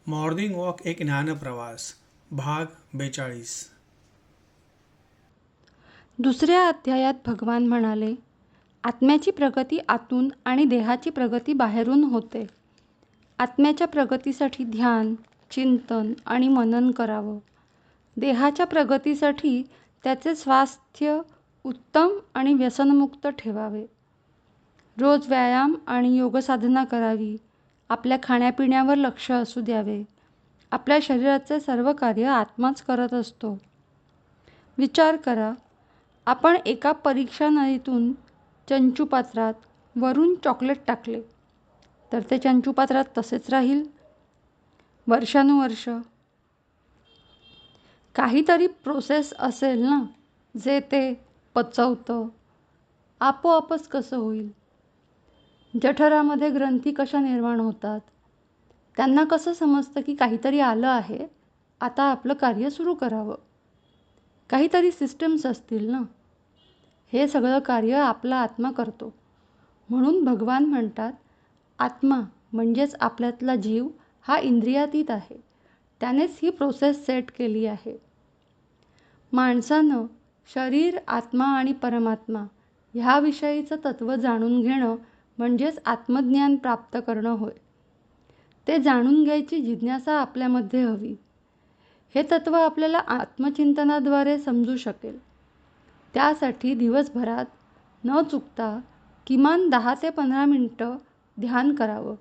Morning walk एक ज्ञानप्रवास भाग 42. दुसऱ्या अध्यायात भगवान म्हणाले, आत्म्याची प्रगती आतून आणि देहाची प्रगती बाहेरून होते. आत्म्याच्या प्रगतीसाठी ध्यान, चिंतन आणि मनन करावं. देहाच्या प्रगतीसाठी त्याचे स्वास्थ्य उत्तम आणि व्यसनमुक्त ठेवावे. रोज व्यायाम आणि योगसाधना करावी. आपल्या खाण्यापिण्यावर लक्ष असू द्यावे. आपल्या शरीराचे सर्व कार्य आत्माच करत असतो. विचार करा, आपण एका परीक्षा नळीतून चंचुपात्रात वरून चॉकलेट टाकले तर ते चंचुपात्रात तसेच राहील वर्षानुवर्ष? काहीतरी प्रोसेस असेल ना, जे ते पचवतं. आपोआपच कसं होईल? जठरामध्ये ग्रंथी कशा निर्माण होतात? त्यांना कसं समजतं की काहीतरी आलं आहे, आता आपलं कार्य सुरू करावं? काहीतरी सिस्टम्स असतील ना. हे सगळं कार्य आपला आत्मा करतो. म्हणून भगवान म्हणतात, आत्मा म्हणजेच आपल्यातला जीव हा इंद्रियातीत आहे. त्यानेच ही प्रोसेस सेट केली आहे. माणसानं शरीर, आत्मा आणि परमात्मा ह्याविषयीचं तत्त्व जाणून घेणं म्हणजेच आत्मज्ञान प्राप्त करणं होय. ते जाणून घ्यायची जिज्ञासा आपल्यामध्ये हवी. हे तत्त्व आपल्याला आत्मचिंतनाद्वारे समजू शकेल. त्यासाठी दिवसभरात न चुकता किमान 10 ते 15 मिनिटं ध्यान करावं.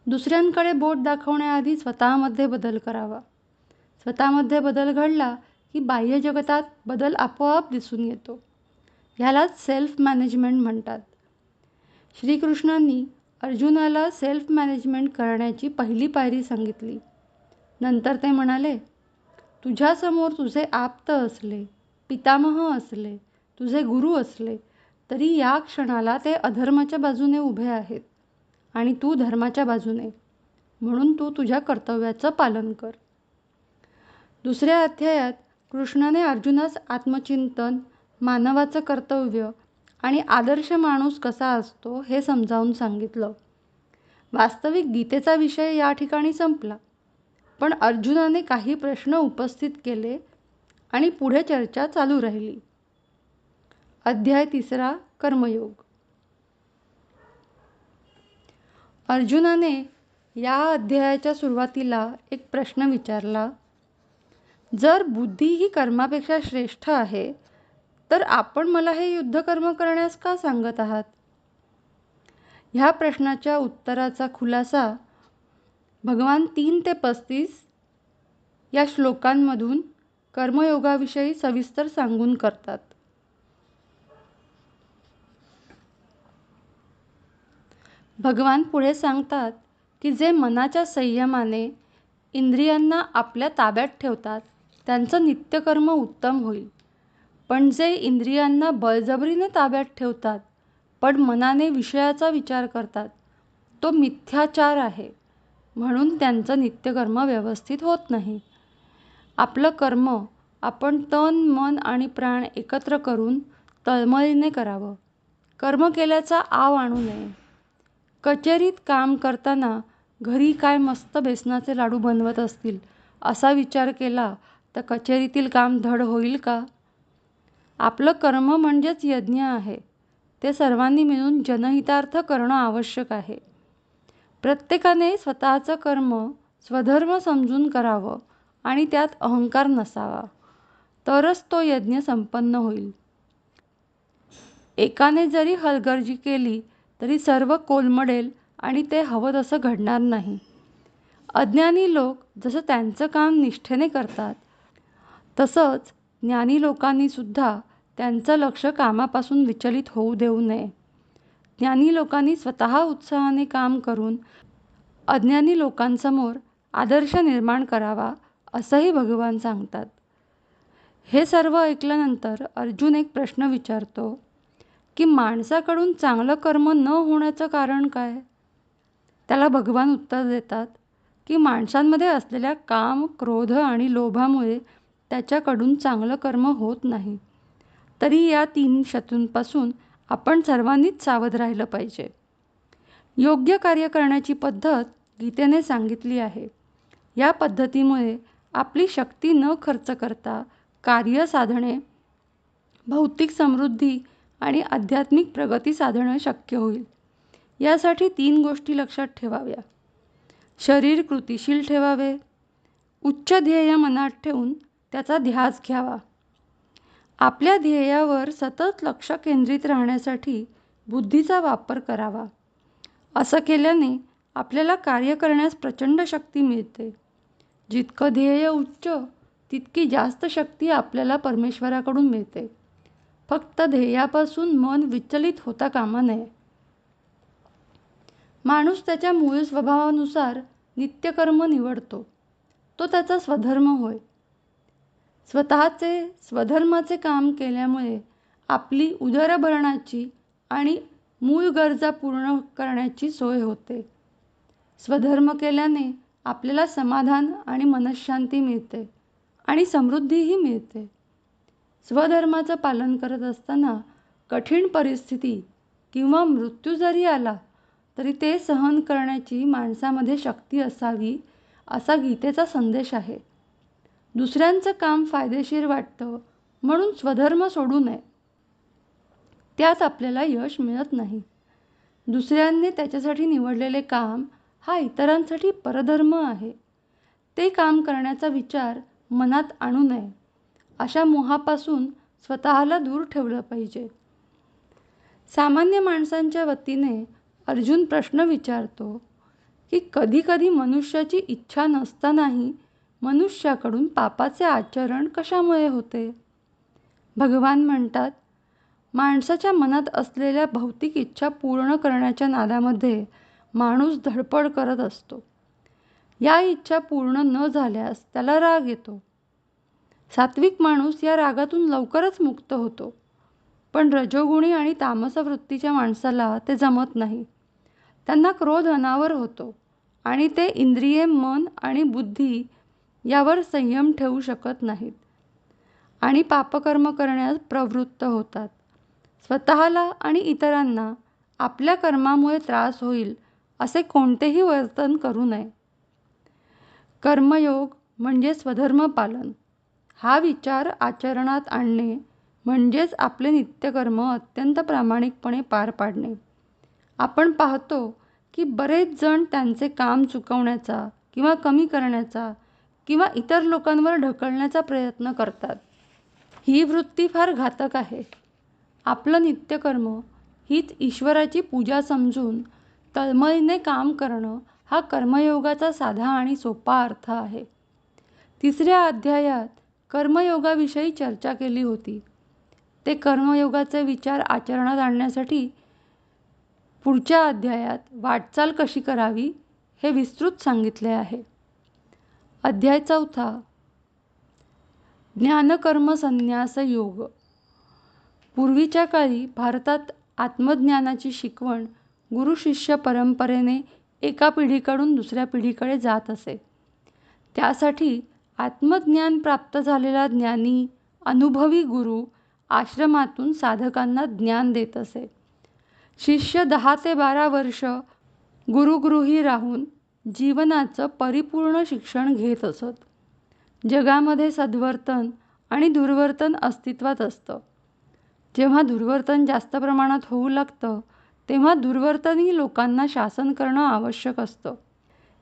दुसऱ्यांकडे बोट दाखवण्याआधी स्वतःमध्ये बदल करावा. स्वतःमध्ये बदल घडला की बाह्य जगतात बदल आपोआप दिसून येतो. ह्यालाच सेल्फ मॅनेजमेंट म्हणतात. श्रीकृष्णांनी अर्जुनाला सेल्फ मॅनेजमेंट करण्याची पहिली पायरी सांगितली. नंतर ते म्हणाले, तुझ्यासमोर तुझे आप्त असले, पितामह असले, तुझे गुरु असले, तरी या क्षणाला ते अधर्माच्या बाजूने उभे आहेत आणि तू धर्माच्या बाजूने. म्हणून तू तुझ्या कर्तव्याचं पालन कर. दुसऱ्या अध्यायात कृष्णाने अर्जुनास आत्मचिंतन, मानवाचं कर्तव्य आणि आदर्श माणूस कसा असतो हे समजावून सांगितलं. वास्तविक गीतेचा विषय या ठिकाणी संपला. पण अर्जुनाने काही प्रश्न उपस्थित केले आणि पुढे चर्चा चालू राहिली. अध्याय 3 कर्मयोग. अर्जुनाने या अध्यायाच्या सुरुवातीला एक प्रश्न विचारला, जर बुद्धी ही कर्मापेक्षा श्रेष्ठ आहे, तर आपण मला हे युद्धकर्म करण्यास का सांगत आहात? ह्या प्रश्नाच्या उत्तराचा खुलासा भगवान 3 ते 35 या श्लोकांमधून कर्मयोगाविषयी सविस्तर सांगून करतात. भगवान पुढे सांगतात की जे मनाच्या संयमाने इंद्रियांना आपल्या ताब्यात ठेवतात त्यांचं नित्यकर्म उत्तम होईल. पण जे इंद्रियांना बळजबरीने ताब्यात ठेवतात पण मनाने विषयाचा विचार करतात, तो मिथ्याचार आहे. म्हणून त्यांचं नित्यकर्म व्यवस्थित होत नाही. आपलं कर्म आपण तन, मन आणि प्राण एकत्र करून तळमळीने करावं. कर्म केल्याचा आव आणू नये. कचेरीत काम करताना घरी काय मस्त बेसनाचे लाडू बनवत असतील असा विचार केला तर कचेरीतील काम धड होईल का? आपलं कर्म म्हणजेच यज्ञ आहे. ते सर्वांनी मिळून जनहितार्थ करणं आवश्यक आहे. प्रत्येकाने स्वतःचं कर्म स्वधर्म समजून करावं आणि त्यात अहंकार नसावा. तरच तो यज्ञ संपन्न होईल. एकाने जरी हलगर्जी केली तरी सर्व कोलमडेल आणि ते हवं तसं घडणार नाही. अज्ञानी लोक जसं त्यांचं काम निष्ठेने करतात, तसंच ज्ञानी लोकांनी सुद्धा त्यांचं लक्ष कामापासून विचलित होऊ देऊ नये. ज्ञानी लोकांनी स्वतः उत्साहाने काम करून अज्ञानी लोकांसमोर आदर्श निर्माण करावा असंही भगवान सांगतात. हे सर्व ऐकल्यानंतर अर्जुन एक प्रश्न विचारतो की माणसाकडून चांगलं कर्म न होण्याचं कारण काय? त्याला भगवान उत्तर देतात की माणसांमध्ये असलेल्या काम, क्रोध आणि लोभामुळे त्याच्याकडून चांगलं कर्म होत नाही. तरी या 3 शत्रूंपासून आपण सर्वांनीच सावध राहिलं पाहिजे. योग्य कार्य करण्याची पद्धत गीतेने सांगितली आहे. या पद्धतीमुळे आपली शक्ती न खर्च करता कार्य साधणे, भौतिक समृद्धी आणि आध्यात्मिक प्रगती साधणं शक्य होईल. यासाठी 3 गोष्टी लक्षात ठेवाव्या. शरीर कृतिशील ठेवावे, उच्च ध्येय मनात ठेवून त्याचा ध्यास घ्यावा. आपल्या ध्येयावर सतत लक्ष केंद्रित राहण्यासाठी बुद्धीचा वापर करावा. असं केल्याने आपल्याला कार्य करण्यास प्रचंड शक्ती मिळते. जितकं ध्येय उच्च तितकी जास्त शक्ती आपल्याला परमेश्वराकडून मिळते. फक्त ध्येयापासून मन विचलित होता कामा नये. माणूस त्याच्या मूळ स्वभावानुसार नित्यकर्म निवडतो. तो त्याचा स्वधर्म होय. स्वतःचे स्वधर्माचे काम केल्यामुळे आपली उदरभरणाची आणि मूळ गरजा पूर्ण करण्याची सोय होते. स्वधर्म केल्याने आपल्याला समाधान आणि मनःशांती मिळते आणि समृद्धीही मिळते. स्वधर्माचं पालन करत असताना कठीण परिस्थिती किंवा मृत्यू जरी आला तरी ते सहन करण्याची माणसामध्ये शक्ती असावी, असा गीतेचा संदेश आहे. दुसऱ्यांचं काम फायदेशीर वाटतं म्हणून स्वधर्म सोडू नये. त्यात आपल्याला यश मिळत नाही. दुसऱ्यांनी त्याच्यासाठी निवडलेले काम हा इतरांसाठी परधर्म आहे. ते काम करण्याचा विचार मनात आणू नये. अशा मोहापासून स्वतःला दूर ठेवलं पाहिजे. सामान्य माणसांच्या वतीने अर्जुन प्रश्न विचारतो की कधी-कधी मनुष्याची इच्छा नसतानाही मनुष्याकडून पापाचे आचरण कशामुळे होते? भगवान म्हणतात, माणसाच्या मनात असलेल्या भौतिक इच्छा पूर्ण करण्याच्या नादामध्ये माणूस धडपड करत असतो. या इच्छा पूर्ण न झाल्यास त्याला राग येतो. सात्विक माणूस या रागातून लवकरच मुक्त होतो. पण रजोगुणी आणि तामस वृत्तीच्या माणसाला ते जमत नाही. त्यांना क्रोध अनावर होतो आणि ते इंद्रिये, मन आणि बुद्धी यावर संयम ठेवू शकत नाहीत आणि पापकर्म करण्यास प्रवृत्त होतात. स्वतःला आणि इतरांना आपल्या कर्मामुळे त्रास होईल असे कोणतेही वर्तन करू नये. कर्मयोग म्हणजे स्वधर्म पालन. हा विचार आचरणात आणणे म्हणजेच आपले नित्यकर्म अत्यंत प्रामाणिकपणे पार पाडणे. आपण पाहतो की बरेच जण त्यांचे काम चुकवण्याचा किंवा कमी करण्याचा किंवा इतर लोकांवर ढकलण्याचा प्रयत्न करतात. ही वृत्ती फार घातक आहे. आपलं नित्यकर्म हीच ईश्वराची पूजा समजून तळमळीने काम करणं हा कर्मयोगाचा साधा आणि सोपा अर्थ आहे. 3ऱ्या अध्यायात कर्मयोगाविषयी चर्चा केली होती. ते कर्मयोगाचे विचार आचरणात आणण्यासाठी पुढच्या अध्यायात वाटचाल कशी करावी हे विस्तृत सांगितले आहे. अध्याय 4 ज्ञानकर्म संन्यास योग. पूर्वीच्या काळी भारतात आत्मज्ञानाची शिकवण गुरु-शिष्य परंपरेने एका पिढीकडून दुसऱ्या पिढीकडे जात असे. त्यासाठी आत्मज्ञान प्राप्त झालेला ज्ञानी, अनुभवी गुरु आश्रमातून साधकांना ज्ञान देत असे. शिष्य 10 ते 12 वर्ष गुरुगृही राहून जीवनाचं परिपूर्ण शिक्षण घेत असत. जगामध्ये सद्वर्तन आणि दुर्वर्तन अस्तित्वात असतं. जेव्हा दुर्वर्तन जास्त प्रमाणात होऊ लागतं तेव्हा दुर्वर्तनी लोकांना शासन करणं आवश्यक असतं.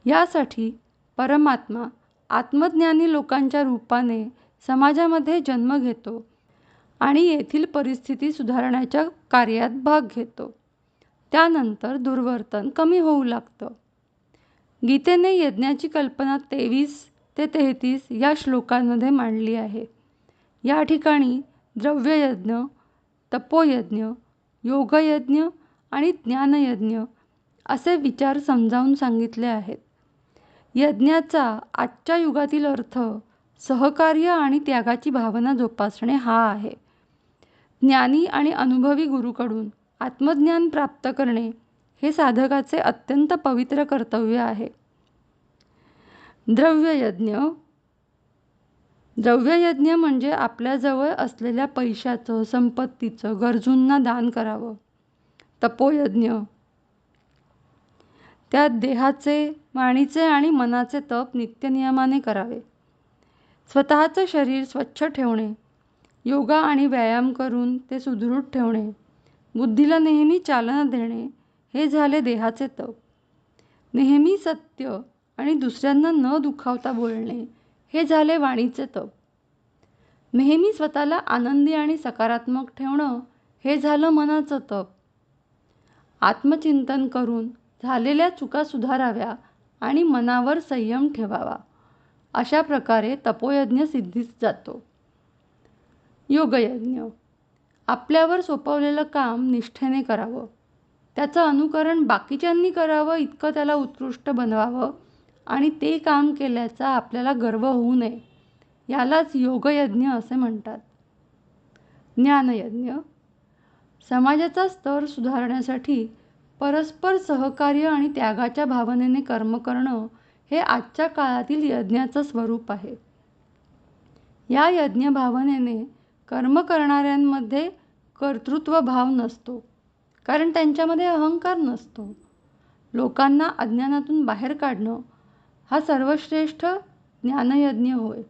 यासाठी परमात्मा आत्मज्ञानी लोकांच्या रूपाने समाजामध्ये जन्म घेतो आणि येथील परिस्थिती सुधारण्याच्या कार्यात भाग घेतो. त्यानंतर दुर्वर्तन कमी होऊ लागतं. गीतेने यज्ञाची कल्पना 23 ते 33 या श्लोकांमध्ये मांडली आहे. या ठिकाणी द्रव्ययज्ञ, तपोयज्ञ, योगयज्ञ आणि ज्ञानयज्ञ असे विचार समजावून सांगितले आहेत. यज्ञाचा आजच्या युगातील अर्थ सहकार्य आणि त्यागाची भावना जोपासणे हा आहे. ज्ञानी आणि अनुभवी गुरूकडून आत्मज्ञान प्राप्त करणे हे साधकाचे अत्यंत पवित्र कर्तव्य आहे. द्रव्ययज्ञ म्हणजे आपल्याजवळ असलेल्या पैशाचं, संपत्तीचं गरजूंना दान करावं. तपोयज्ञ त्यात देहाचे, वाणीचे आणि मनाचे तप नित्यनियमाने करावे. स्वतःचं शरीर स्वच्छ ठेवणे, योगा आणि व्यायाम करून ते सुदृढ ठेवणे, बुद्धीला नेहमी चालना देणे हे झाले देहाचे तप. नेहमी सत्य आणि दुसऱ्यांना न दुखावता बोलणे हे झाले वाणीचे तप. नेहमी स्वतःला आनंदी आणि सकारात्मक ठेवणं हे झालं मनाचं तप. आत्मचिंतन करून झालेल्या चुका सुधाराव्या आणि मनावर संयम ठेवावा. अशा प्रकारे तपोयज्ञ सिद्धीस जातो. योगयज्ञ. आपल्यावर सोपवलेलं काम निष्ठेने करावं. त्याचं अनुकरण बाकीच्यांनी करावं इतकं त्याला उत्कृष्ट बनवावं आणि ते काम केल्याचा आपल्याला गर्व होऊ नये. यालाच योगयज्ञ असे म्हणतात. ज्ञानयज्ञ. समाजाचा स्तर सुधारण्यासाठी परस्पर सहकार्य आणि त्यागाच्या भावनेने कर्म करणं हे आजच्या काळातील यज्ञाचं स्वरूप आहे. या यज्ञ भावनेने कर्म करणाऱ्यांमध्ये कर्तृत्व भाव नसतो, कारण त्यांच्यामध्ये अहंकार नसतो. लोकांना अज्ञानातून बाहेर काढणं हा सर्वश्रेष्ठ ज्ञानयज्ञ होय.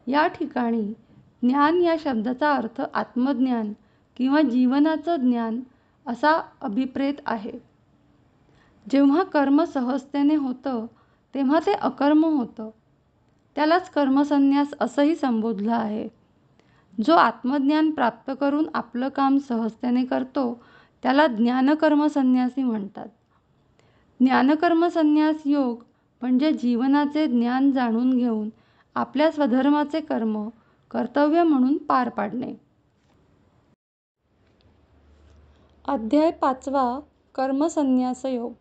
या ठिकाणी ज्ञान या शब्दाचा अर्थ आत्मज्ञान किंवा जीवनाचं ज्ञान असा अभिप्रेत आहे. जेव्हा कर्म सहजतेने होतं तेव्हा ते अकर्म होतं. त्यालाच कर्मसन्यास असंही संबोधलं आहे. जो आत्मज्ञान प्राप्त करून आपलं काम सहजतेने करतो त्याला ज्ञानकर्मसन्यासी म्हणतात. ज्ञानकर्मसन्यास योग म्हणजे जीवनाचे ज्ञान जाणून घेऊन आपल्या स्वधर्माचे कर्म कर्तव्य म्हणून पार पाडणे. अध्याय 5. कर्मसन्यास योग.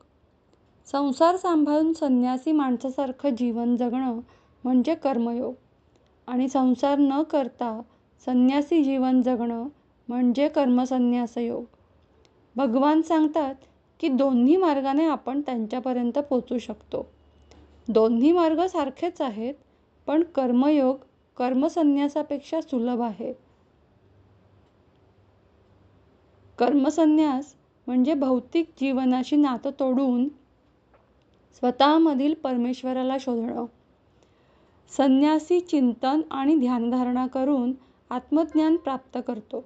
संसार सांभाळून संन्यासी माणसासारखं जीवन जगणं म्हणजे कर्मयोग आणि संसार न करता संन्यासी जीवन जगणं म्हणजे कर्मसन्यास योग. भगवान सांगतात की दोन्ही मार्गाने आपण त्यांच्यापर्यंत पोचू शकतो. दोन्ही मार्ग सारखेच आहेत, पण कर्मयोग कर्मसन्यासापेक्षा सुलभ आहे. कर्मसन्यास म्हणजे भौतिक जीवनाशी नातं तोडून स्वतःमधील परमेश्वराला शोधणं. संन्यासी चिंतन आणि ध्यानधारणा करून आत्मज्ञान प्राप्त करतो.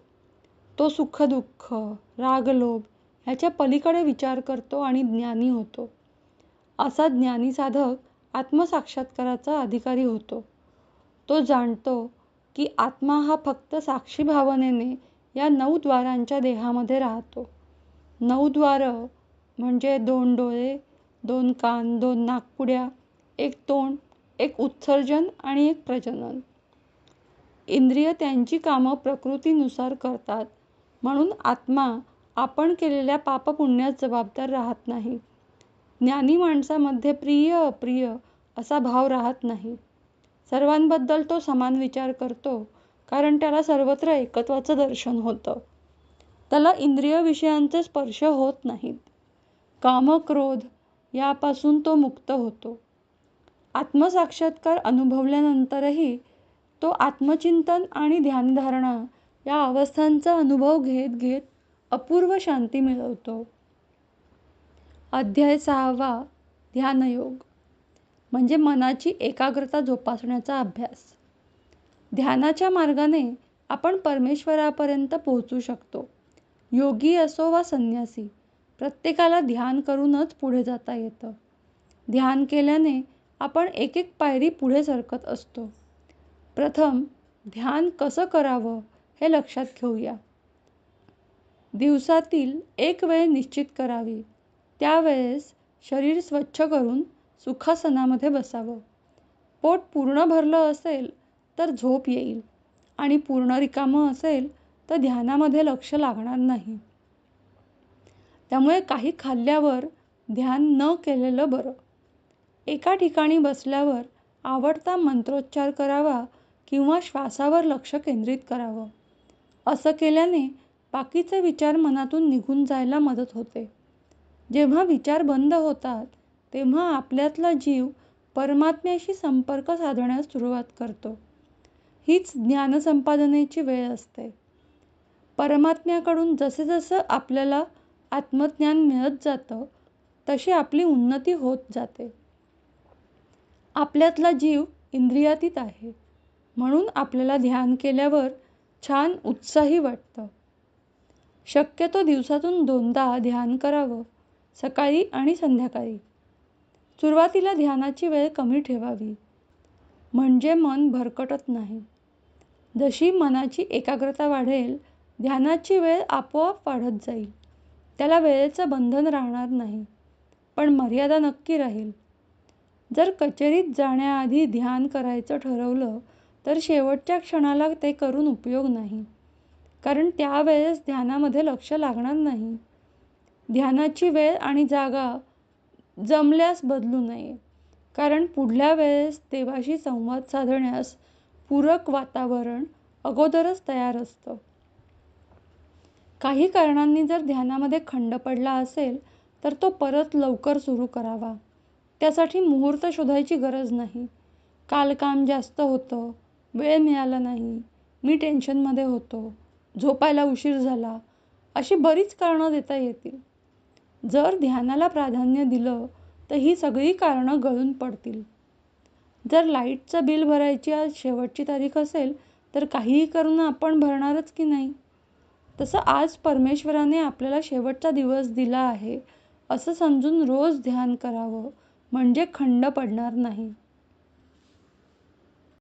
तो सुखदुःख, रागलोभ ह्याच्या पलीकडे विचार करतो आणि ज्ञानी होतो. असा ज्ञानी साधक आत्मसाक्षात्काराचा अधिकारी होतो. तो जाणतो की आत्मा हा फक्त साक्षी भावनेने या 9 द्वारांच्या देहामध्ये राहतो. 9 द्वारं म्हणजे 2 डोळे, 2 कान, 2 नाकपुड्या, 1 तोंड, 1 उत्सर्जन आणि 1 प्रजनन. इंद्रिय त्यांची कामं प्रकृतीनुसार करतात, म्हणून आत्मा आपण केलेल्या पापपुण्यास जबाबदार राहत नाही. ज्ञानी माणसामध्ये प्रिय अप्रिय असा भाव राहत नाही. सर्वांबद्दल तो समान विचार करतो, कारण त्याला सर्वत्र एकत्वाचं दर्शन होतं. त्याला इंद्रिय विषयांचे स्पर्श होत नाहीत. काम, क्रोध यापासून तो मुक्त होतो. आत्मसाक्षात्कार अनुभवल्यानंतरही तो आत्मचिंतन आणि ध्यानधारणा या अवस्थांचा अनुभव घेत घेत अपूर्व शांती मिळवतो. अध्याय 6. ध्यानयोग म्हणजे मनाची एकाग्रता जोपासण्याचा अभ्यास. ध्यानाच्या मार्गाने आपण परमेश्वरापर्यंत पोहोचू शकतो. योगी असो वा संन्यासी, प्रत्येकाला ध्यान करूनच पुढे जाता येतं. ध्यान केल्याने आपण एक एक पायरी पुढे सरकत असतो. प्रथम ध्यान कसं करावं हे लक्षात घेऊया. दिवसातील एक वेळ निश्चित करावी. त्यावेळेस शरीर स्वच्छ करून सुखासनामध्ये बसावं. पोट पूर्ण भरलं असेल तर झोप येईल आणि पूर्ण रिकामं असेल तर ध्यानामध्ये लक्ष लागणार नाही. त्यामुळे काही खाल्ल्यावर ध्यान न केलेलं बरं. एका ठिकाणी बसल्यावर आवडता मंत्रोच्चार करावा किंवा श्वासावर लक्ष केंद्रित करावं. असं केल्याने बाकीचे विचार मनातून निघून जायला मदत होते. जेव्हा विचार बंद होतात तेव्हा आपल्यातला जीव परमात्म्याशी संपर्क साधण्यास सुरुवात करतो. हीच ज्ञानसंपादनेची वेळ असते. परमात्म्याकडून जसं जसं आपल्याला आत्मज्ञान मिळत जातं तशी आपली उन्नती होत जाते. आपल्यातला जीव इंद्रियातीत आहे, म्हणून आपल्याला ध्यान केल्यावर छान उत्साही वाटतं. शक्यतो दिवसातून 2दा ध्यान करावं, सकाळी आणि संध्याकाळी. सुरुवातीला ध्यानाची वेळ कमी ठेवावी, म्हणजे मन भरकटत नाही. जशी मनाची एकाग्रता वाढेल, ध्यानाची वेळ आपोआप वाढत जाईल. त्याला वेळेचं बंधन राहणार नाही, पण मर्यादा नक्की राहील. जर कचेरीत जाण्याआधी ध्यान करायचं ठरवलं, तर शेवटच्या क्षणाला ते करून उपयोग नाही, कारण त्यावेळेस ध्यानामध्ये लक्ष लागणार नाही. ध्यानाची वेळ आणि जागा जमल्यास बदलू नये, कारण पुढल्या वेळेस देवाशी संवाद साधण्यास पूरक वातावरण अगोदरच तयार असतं. काही कारणांनी जर ध्यानामध्ये खंड पडला असेल, तर तो परत लवकर सुरू करावा. त्यासाठी मुहूर्त शोधायची गरज नाही. काल काम जास्त होतं, वेळ मिळाला नाही, मी टेन्शनमध्ये होतो, झोपायला उशीर झाला, अशी बरीच कारणं देता येतील. जर ध्यानाला प्राधान्य दिलं, तर ही सगळी कारणं गळून पडतील. जर लाईटचं बिल भरायची आज शेवटची तारीख असेल, तर काहीही करून आपण भरणारच की नाही? तसं आज परमेश्वराने आपल्याला शेवटचा दिवस दिला आहे, असं समजून रोज ध्यान करावं, म्हणजे खंड पडणार नाही.